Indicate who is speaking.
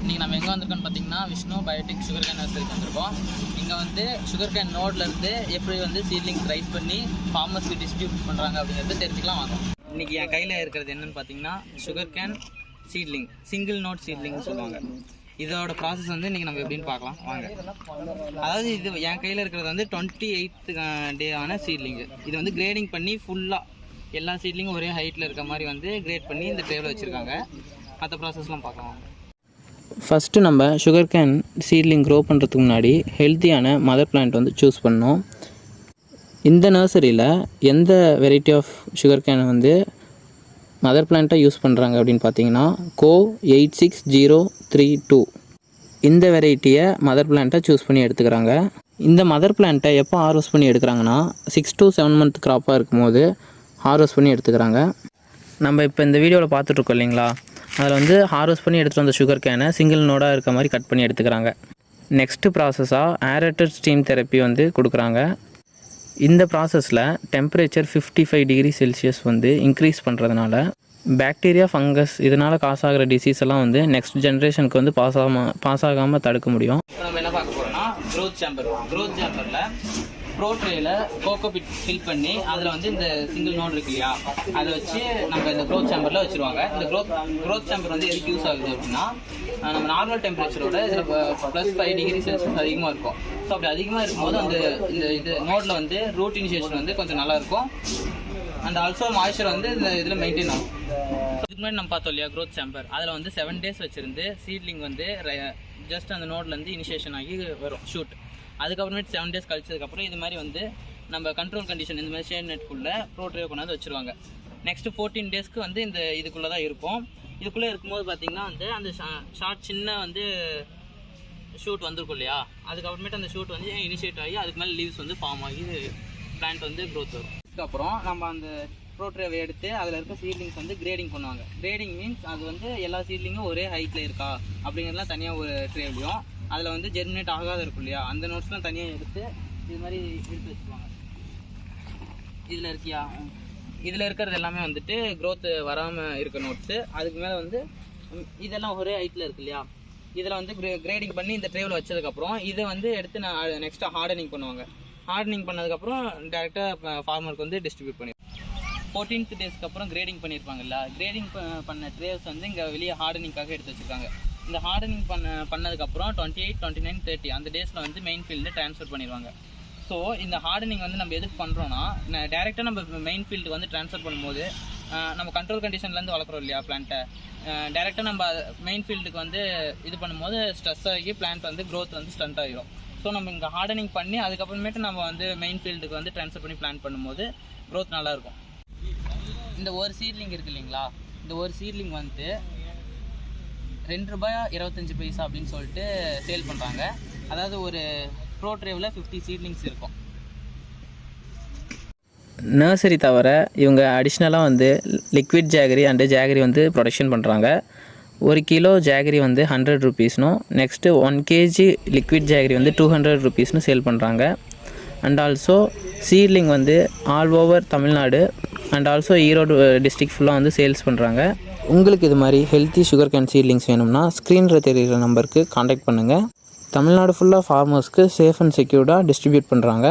Speaker 1: இன்றைக்கி நம்ம எங்கே வந்திருக்கோன்னு பார்த்தீங்கன்னா விஷ்ணு பயோடெக் சுகர் கேன் நர்சரிக்கு வந்திருக்கோம். இங்கே வந்து சுகர் கேன் நோட்லேருந்து எப்படி வந்து சீட்லிங்ஸ் ரைஸ் பண்ணி ஃபார்மர்ஸ்க்கு டிஸ்ட்ரிபியூட் பண்ணுறாங்க அப்படிங்கிறது தெரிஞ்சுக்கலாம் வாங்க. இன்றைக்கி என் கையில் இருக்கிறது என்னென்னு பார்த்தீங்கன்னா sugar cane seedling, single node சீட்லிங்னு சொல்லுவாங்க. இதோட ப்ராசஸ் வந்து இன்றைக்கி நம்ம எப்படின்னு பார்க்கலாம் வாங்க. அதாவது இது என் கையில் இருக்கிறது வந்து 28th டே ஆன சீட்லிங்கு. இது வந்து கிரேடிங் பண்ணி ஃபுல்லாக எல்லா சீட்லிங்கும் ஒரே ஹைட்டில் இருக்க மாதிரி வந்து கிரேட் பண்ணி இந்த ட்ரேவில் வச்சுருக்காங்க. மற்ற ப்ராசஸ்லாம் பார்க்கலாம். ஃபஸ்ட்டு நம்ம சுகர் கேன் சீட்லிங் க்ரோ பண்ணுறதுக்கு முன்னாடி ஹெல்த்தியான மதர் பிளான்ட் வந்து சூஸ் பண்ணோம். இந்த நர்சரியில் எந்த வெரைட்டி ஆஃப் சுகர் கேனை வந்து மதர் பிளான்ட்டாக யூஸ் பண்ணுறாங்க அப்படின்னு பார்த்தீங்கன்னா கோவ் 86032 இந்த வெரைட்டியை மதர் பிளான்ட்டை சூஸ் பண்ணி எடுத்துக்கிறாங்க. இந்த மதர் பிளான்ட்டை எப்போ ஹார்வெஸ்ட் பண்ணி எடுக்கிறாங்கன்னா 6 to 7 month கிராப்பாக இருக்கும்போது ஹார்வெஸ்ட் பண்ணி எடுத்துக்கிறாங்க. நம்ம இப்போ இந்த வீடியோவில் பார்த்துட்ருக்கோம் இல்லைங்களா, அதில் வந்து ஹார்வெஸ்ட் பண்ணி எடுத்துகிட்டு வந்த சுகர் கேனை சிங்கிள் நோடாக இருக்க மாதிரி கட் பண்ணி எடுத்துக்கிறாங்க. நெக்ஸ்ட்டு ப்ராசஸாக ஏரேட்டட் ஸ்டீம் தெரப்பி வந்து கொடுக்குறாங்க. இந்த ப்ராசஸில் டெம்பரேச்சர் 55 degree Celsius வந்து இன்க்ரீஸ் பண்ணுறதுனால பாக்டீரியா, ஃபங்கஸ் இதனால் காஸ் ஆகிற டிசீஸ் எல்லாம் வந்து நெக்ஸ்ட் ஜென்ரேஷனுக்கு வந்து பாஸ் ஆகாமல் தடுக்க முடியும். நம்ம என்ன பார்க்க போகிறோம்னா க்ரோத் சேம்பரில் ப்ரோட்ரேயில் கோகோபிட் ஃபில் பண்ணி அதில் வந்து இந்த சிங்கிள் நோட் இருக்கு இல்லையா, அதை வச்சு நம்ம இந்த க்ரோத் சேம்பரில் வச்சுருவாங்க. இந்த க்ரோத் சேம்பர் வந்து எதுக்கு யூஸ் ஆகுது அப்படின்னா, நம்ம நார்மல் டெம்பரேச்சரோட இதில் +5 degree Celsius அதிகமாக இருக்கும். ஸோ அப்படி அதிகமாக இருக்கும்போது அந்த இது நோட்டில் வந்து ரூட் இனிஷியேஷன் வந்து கொஞ்சம் நல்லாயிருக்கும். அண்ட் ஆல்சோ மாய்ச்சர் வந்து இந்த இதில் மெயின்டைன் ஆகும். இதுக்கு முன்னாடி நம்ம பார்த்தோம் இல்லையா க்ரோத் சேம்பர், அதில் வந்து 7 days வச்சுருந்து சீட்லிங் வந்து ஜஸ்ட் அந்த நோட்லேருந்து இனிஷியேஷன் ஆகி வரும் ஷூட். அதுக்கப்புறமேட்டு 7 days கழிச்சதுக்கப்புறம் இது மாதிரி வந்து நம்ம கண்ட்ரோல் கண்டிஷன் இந்த மாதிரி ஷேட் நெட்குள்ளே ப்ரோட்ரே கொண்டாந்து வச்சுருவாங்க. நெக்ஸ்ட்டு 14 daysக்கு வந்து இந்த இதுக்குள்ளே தான் இருக்கும். இதுக்குள்ளே இருக்கும்போது பார்த்திங்கன்னா வந்து அந்த ஷார்ட் சின்ன வந்து ஷூட் வந்துருக்கும் இல்லையா, அதுக்கப்புறமேட்டு அந்த ஷூட் வந்து இனிஷியேட் ஆகி அதுக்கு மேலே லீவ்ஸ் வந்து ஃபார்ம் ஆகி பிளான்ட் வந்து க்ரோத் வரும். அதுக்கப்புறம் நம்ம அந்த ப்ரோட்ரேவை எடுத்து அதில் இருக்க சீட்லிங்ஸ் வந்து கிரேடிங் பண்ணுவாங்க. கிரேடிங் மீன்ஸ் அது வந்து எல்லா சீட்லிங்கும் ஒரே ஹைட்டில் இருக்கா அப்படிங்கிறதுலாம் தனியாக ஒரு ட்ரேவ்லையும், அதில் வந்து ஜெர்மினேட் ஆகாத இருக்கும் இல்லையா, அந்த நோட்ஸ்லாம் தனியாக எடுத்து இது மாதிரி எடுத்து வச்சுக்குவாங்க. இதில் இருக்கிறது எல்லாமே வந்துட்டு க்ரோத் வராமல் இருக்க நோட்ஸு. அதுக்கு மேலே வந்து இதெல்லாம் ஒரே ஹைட்டில் இருக்கு இல்லையா, இதில் வந்து கிரேடிங் பண்ணி இந்த ட்ரேவில் வச்சதுக்கப்புறம் இதை வந்து எடுத்து நெக்ஸ்ட்டு ஹார்டனிங் பண்ணுவாங்க. ஹார்டனிங் பண்ணதுக்கப்புறம் டேரெக்டாக ஃபார்மருக்கு வந்து டிஸ்ட்ரிபியூட் பண்ணி 14th daysக்கு அப்புறம் கிரேடிங் பண்ணியிருப்பாங்கல்ல, கிரேடிங் பண்ண ட்ரேஸ் வந்து இங்கே வெளியே ஹார்டனிங்காக எடுத்து வச்சுருக்காங்க. இந்த ஹார்டனிங் பண்ணதுக்கப்புறம் 28, 29, 30 அந்த டேஸில் வந்து மெயின் ஃபீல்டு ட்ரான்ஸ்ஃபர் பண்ணிடுவாங்க. ஸோ இந்த ஹார்டனிங் வந்து நம்ம எதுக்கு பண்ணுறோன்னா, டேரெக்டாக நம்ம மெயின் ஃபீல்டுக்கு வந்து ட்ரான்ஸ்ஃபர் பண்ணும்போது நம்ம கண்ட்ரோல் கண்டிஷன்லேருந்து வளர்க்குறோம் இல்லையா பிளான்ட்டை, டேரெக்டாக நம்ம மெயின் ஃபீல்டுக்கு வந்து இது பண்ணும்போது ஸ்ட்ரெஸ் ஆகி பிளான்ட் வந்து க்ரோத் வந்து ஸ்டண்ட் ஆகிரும். ஸோ நம்ம இங்கே ஹார்டனிங் பண்ணி அதுக்கப்புறமேட்டு நம்ம வந்து மெயின் ஃபீல்டுக்கு வந்து ட்ரான்ஸ்ஃபர் பண்ணி பிளான் பண்ணும்போது க்ரோத் நல்லாயிருக்கும். இந்த ஒரு சீட்லிங் இருக்குது இல்லைங்களா, இந்த ஒரு சீட்லிங் வந்து ₹2.25 அப்படின்னு சொல்லிட்டு சேல் பண்ணுறாங்க. அதாவது ஒரு ப்ரோட்ரேவில் 50 சீட்லிங்ஸ் இருக்கும். நர்சரி தவிர இவங்க அடிஷ்னலாக வந்து லிக்விட் ஜாகரி அண்டு ஜாகரி வந்து ப்ரொடக்ஷன் பண்ணுறாங்க. 1 kilo ஜாகரி வந்து ₹100 நெக்ஸ்ட்டு 1 kg லிக்விட் ஜாகரி வந்து ₹200 சேல் பண்ணுறாங்க. அண்ட் ஆல்சோ சீட்லிங் வந்து all over Tamil Nadu and also Erode district ஃபுல்லாக வந்து சேல்ஸ் பண்ணுறாங்க. உங்களுக்கு இது மாதிரி ஹெல்த்தி சுகர் கேன் சீட்லிங்ஸ் வேணும்னா ஸ்க்ரீனில் தெரிகிற நம்பருக்கு காண்டாக்ட் பண்ணுங்கள். தமிழ்நாடு ஃபுல்லாக ஃபார்மர்ஸ்க்கு சேஃப் அண்ட் செக்யூர்டாக டிஸ்ட்ரிபியூட் பண்ணுறாங்க.